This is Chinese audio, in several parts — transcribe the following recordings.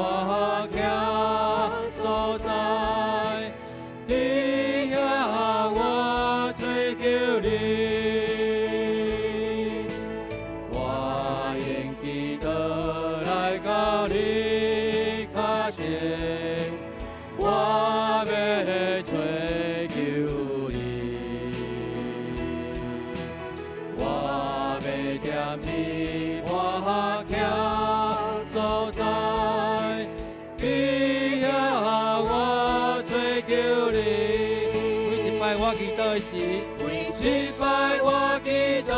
我行所在，你呀我追求你。我用祈祷来到你脚前，我要追求你，我要踮你我行所在，你呀我追求你。每一摆我祈祷时，每一摆我祈祷，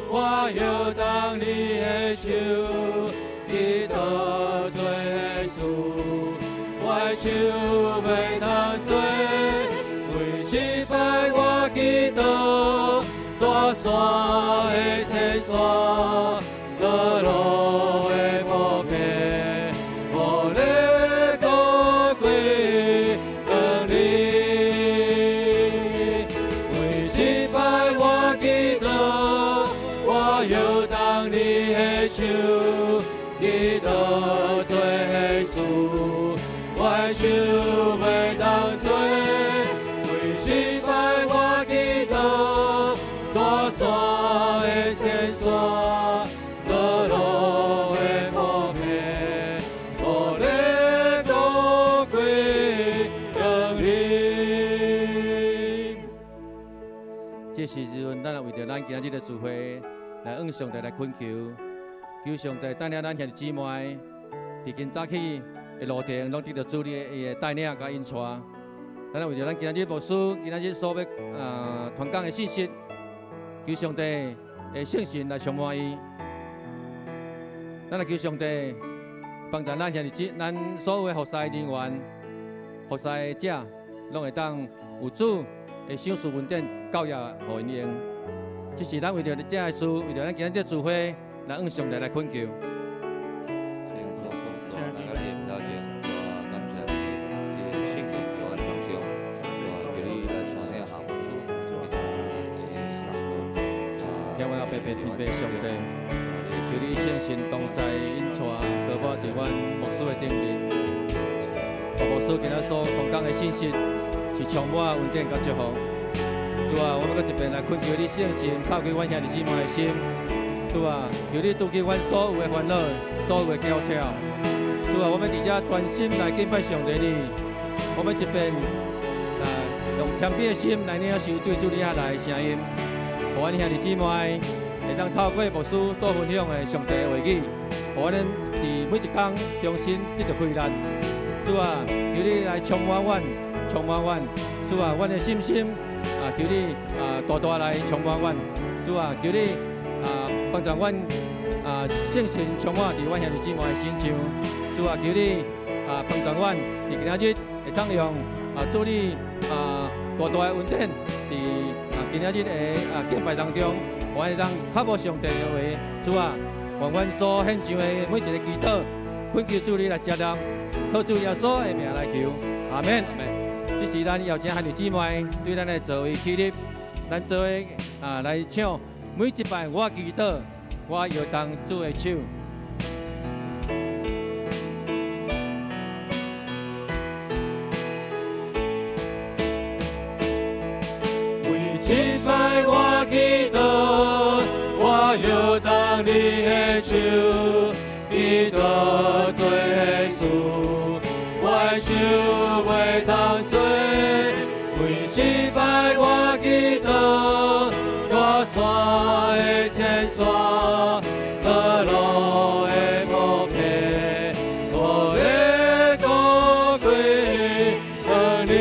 我摇动你的手，祈祷做耶稣，我的手袂当做。每一摆我祈祷，大山的千山，道路的无边，无你高贵能力。每一摆我祈祷，我摇动你的手，祈祷做耶稣，我的手袂当做。每一摆我祈祷，大山的千山，道路的无边，无你高贵能力。这时阵，咱为着咱今日的聚会，来向上帝来恳求，求上帝带领咱兄弟姊妹，伫今早起的路程，拢得到主你的带领甲引带。咱为着咱今日牧师，今日所要传讲的信息，求上帝的圣神来充满伊。咱来求上帝帮助咱兄弟咱所有的服侍人员、服侍者，拢会当有主的赏赐恩典教育互因用。这是咱为着这个事，为着咱今日的聚会，来向上帝来恳求。白白天白上帝，求你圣神同在引带，高我伫阮牧师的顶面。牧师今仔所传讲的信息是充满恩典甲祝福。主啊，我们搁一遍来恳求你圣神透过阮兄弟姊妹的心。主啊，求你拄起阮所有的烦恼，所有的骄傲。主啊，我们伫遮专心来敬拜上帝你。我们一遍用谦卑的心来领受对主你下来的声音。互阮兄弟姊妹会当透过牧师所分享的上帝的话语，互阮伫每一天重新得到开展。主啊，求你来充满阮，充满阮。主啊，阮的信心求你大大来充满阮。主啊，求你帮助阮圣神充满伫阮兄弟姊妹的心上。主啊，求你帮助阮伫今仔日会当用主你大大的恩典伫今仔日的敬拜当中，我会当较无上帝的话。主啊，愿阮所献上的每一个祈祷，恳求主你来接纳，靠主耶稣的名来求，阿门。这是咱邀请兄弟姊妹对咱的座位起立，咱做伙来唱每一摆我祈祷，我摇动主的手。一摆我祈祷，我摇动你的手，祈祷做耶稣，我的手袂当做。每一摆我祈祷，大山的千山，道路的无边，无你高贵能力。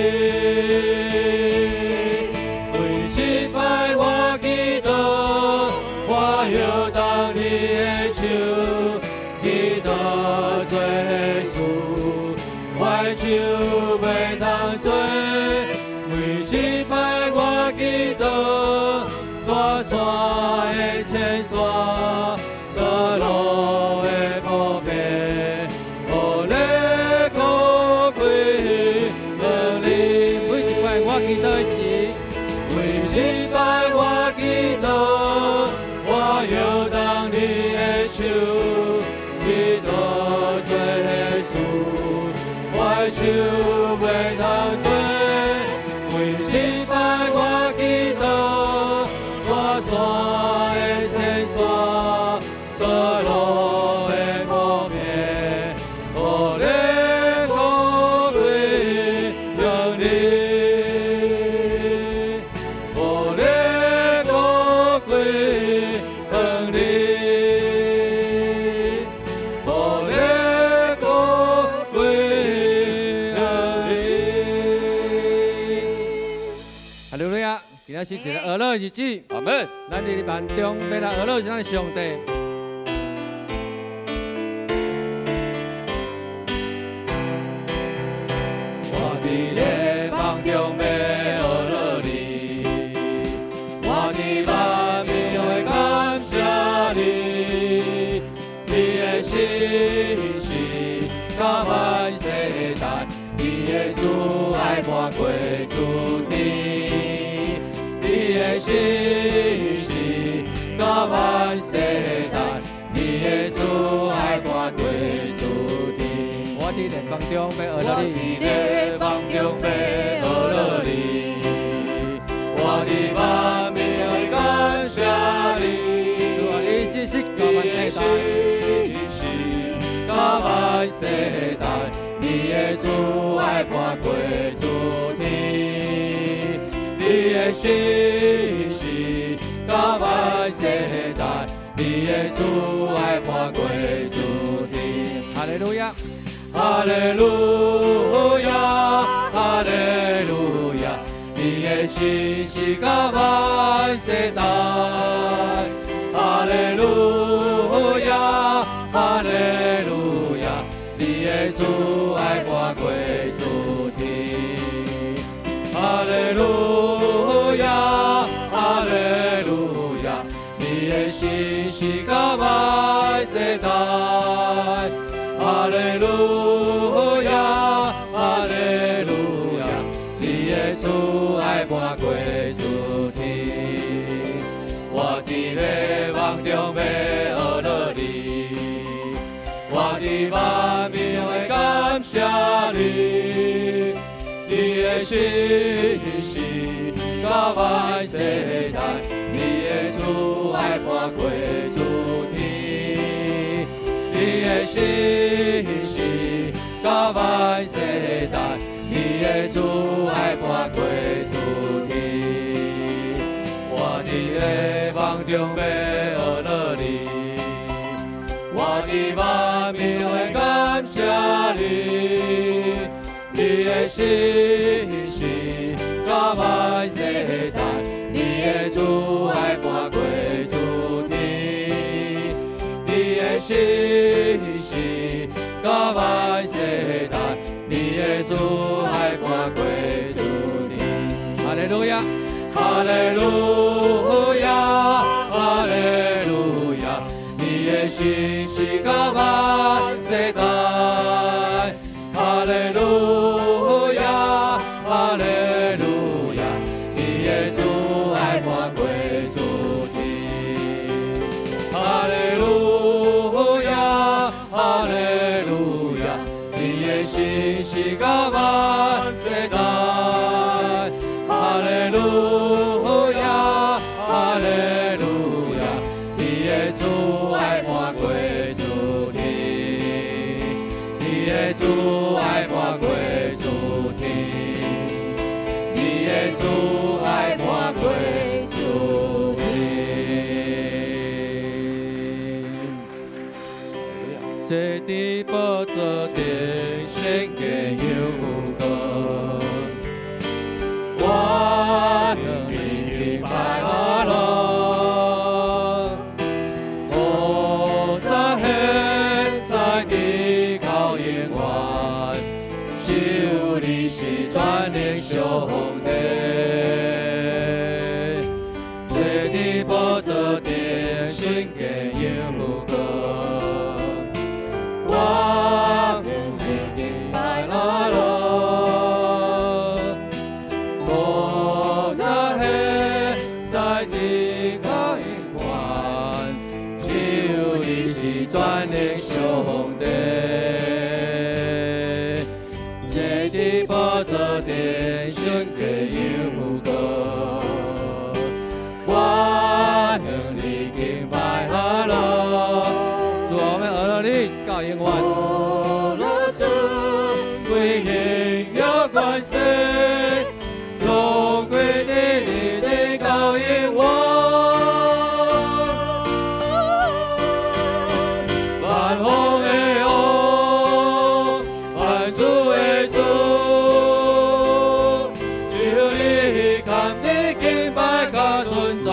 摇动你的手，祈祷做耶稣，我的手袂当做。每一摆我祈祷，大山的千山，道路的无边，无你高贵能力。每一摆我祈祷时，每一摆我祈祷。我摇动你的手，祈祷做。袂当做，为击败我祈祷，我山的前山，道路的破灭，我的高贵能力，我的高贵能力。哈利路亚！今仔是一个俄乐日子，阿门。咱伫万中要来俄乐是咱的上帝。我伫咧梦中要俄乐你，我伫万民会感谢你，你的信息到万世代，你的主爱伴过主天。你的信息到万世代，你的主爱伴过主天。我伫热梦中要学了你，热梦中要学了你，我伫万民会感谢你。主啊，你信息到万世代，你的主爱伴过主天。你的信息到万世代，你的主爱伴过主天。哈利路亚，哈利路亚，哈利路亚，你的信息到万世代。哈利路亚，哈利路亚，你的主爱伴过主天。哈利路亚，哈利路亚，你的信息到万世代。哈利路亚，哈利路亚，你的主爱伴过主天。我伫咧梦中要学了你，我伫万民会感谢你。你的信息到万世代，你的主爱伴过主天。你的信息到万世代，你的主爱伴过主天。我伫咧梦中要学了你，我伫万民会感谢你。你的信息到万世代，你的主爱伴过主天。你的信息到万世代，你的主爱伴过主天。哈利路亚，哈利路亚，哈利路亚，你的信息到万世代。哈利路亚，哈利路亚，你的主爱伴过主天。哈利路亚，哈利路亚，你的信息到万世代。哈利路亚，哈利路亚，你的主爱伴过主天。你的主爱伴过主天，你的主爱伴过主天。坐伫宝座顶，圣洁有光，我向你拜阿罗。全能上帝，坐伫宝座顶，圣洁有光，我向你拜阿罗。无在黑，在地高永远，只有你是全能上帝。坐伫永远。我尊贵荣耀冠冕，荣归你的到永远。万王的王，万主的主，只有你堪的敬拜甲尊重。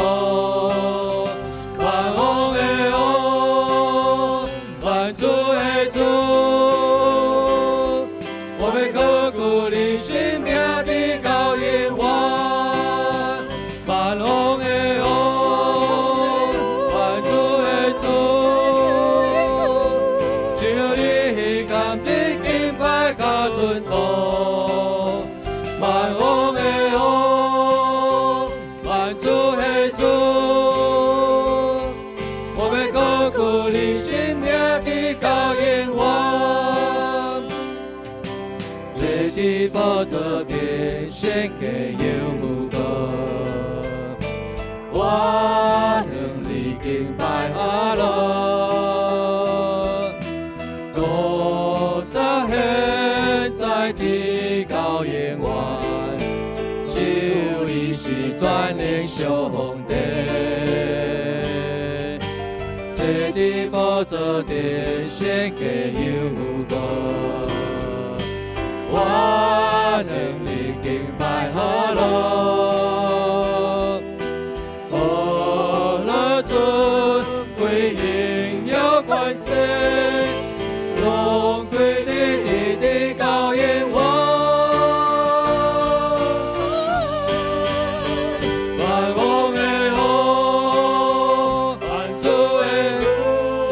万王的王，万主的主，我们刻骨你生命的高永远。万王的王，万主的主，只有你甘的敬拜甲尊崇。万王的王，万主的主，我们刻骨你生命的高永远。最低宝座边献给耶和华，我能力敬拜阿拉，多少现在的高永远，就已是全能上帝。最低宝座边献给耶和华，我能力敬拜阿拉。万岁，荣归你的高永远。万王的王，万主的主，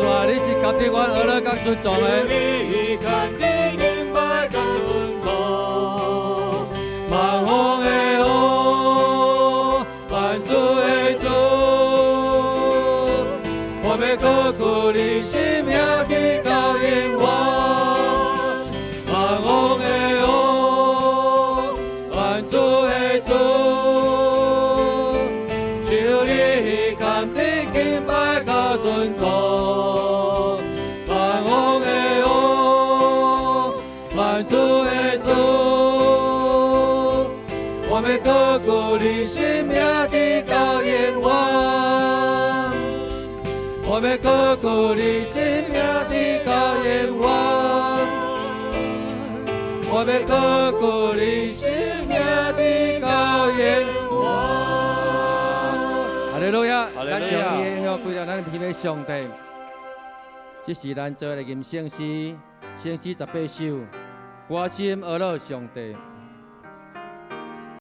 主啊，你是甲的阮儿女甲尊重的。你看你敬拜甲尊重。万王的王，万主的主，我们刻骨你生命的高永远。万王的王，万主的主，只有你甘的敬拜甲尊崇。万王的王，万主的主，我们刻骨你生命的高永远。我们刻骨你生命的高永远，我们刻骨你生命的高永远。哈利路亚！咱将荣耀归到咱天父上帝。这是咱做的吟圣诗，圣诗18首，歌颂阿拉上帝。